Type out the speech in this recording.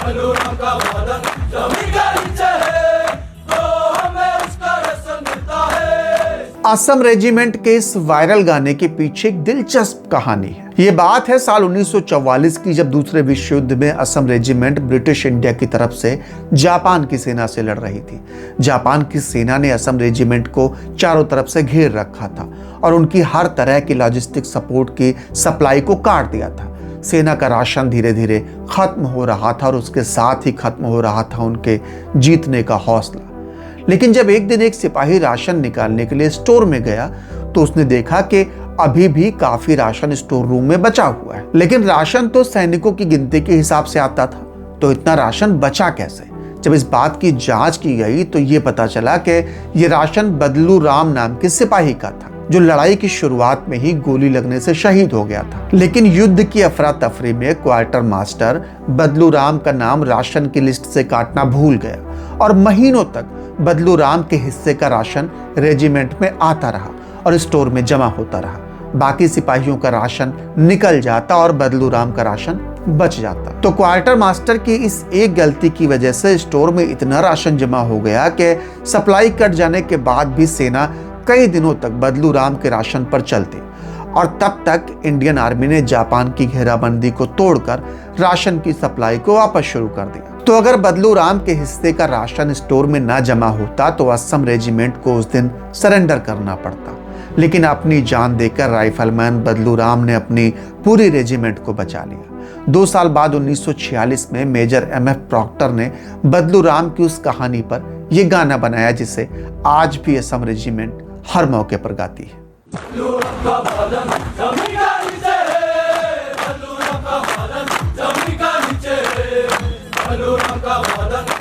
बलूराम का वादन जमीन के नीचे है, तो हमें उसका राशन मिलता है। असम रेजिमेंट के इस वायरल गाने के पीछे एक दिलचस्प कहानी है। ये बात है साल 1944 की, जब दूसरे विश्व युद्ध में असम रेजिमेंट ब्रिटिश इंडिया की तरफ से जापान की सेना से लड़ रही थी। जापान की सेना ने असम रेजिमेंट को चारों तरफ से घेर रखा था और उनकी हर तरह की लॉजिस्टिक सपोर्ट की सप्लाई को काट दिया था। सेना का राशन धीरे धीरे खत्म हो रहा था और उसके साथ ही खत्म हो रहा था उनके जीतने का हौसला। लेकिन जब एक दिन एक सिपाही राशन निकालने के लिए स्टोर में गया तो उसने देखा कि अभी भी काफी राशन स्टोर रूम में बचा हुआ है। लेकिन राशन तो सैनिकों की गिनती के हिसाब से आता था, तो इतना राशन बचा कैसे? जब इस बात की जांच की गई तो ये पता चला कि ये राशन बदलू राम नाम के सिपाही का था, जो लड़ाई की शुरुआत में ही गोली लगने से शहीद हो गया था। लेकिन युद्ध की अफरा तफरी में क्वार्टर मास्टर बदलू राम का नाम राशन की लिस्ट से काटना भूल गया और महीनों तक बदलू राम के हिस्से का राशन रेजिमेंट में आता रहा और स्टोर में जमा होता रहा। बाकी सिपाहियों का राशन निकल जाता और बदलू राम का राशन बच जाता। तो क्वार्टर मास्टर की इस एक गलती की वजह से स्टोर में इतना राशन जमा हो गया कि सप्लाई कट जाने के बाद भी सेना कई दिनों तक बदलू राम के राशन पर चलती और तब तक इंडियन आर्मी ने जापान की घेराबंदी को तोड़कर राशन की सप्लाई को वापस शुरू कर दिया। तो अगर बदलू राम के हिस्से का राशन स्टोर में ना जमा होता तो असम रेजिमेंट को उस दिन सरेंडर करना पड़ता। लेकिन अपनी जान देकर राइफलमैन बदलू राम ने अपनी पूरी रेजिमेंट को बचा लिया। 2 साल बाद 1946 में मेजर MF प्रॉक्टर ने बदलू राम की उस कहानी पर यह गाना बनाया जिसे आज भी असम रेजिमेंट हर मौके पर गाती है। बलूराम का वादन जमीन के नीचे है, बलूराम का वादन जमीन के नीचे है, बलूराम का वादन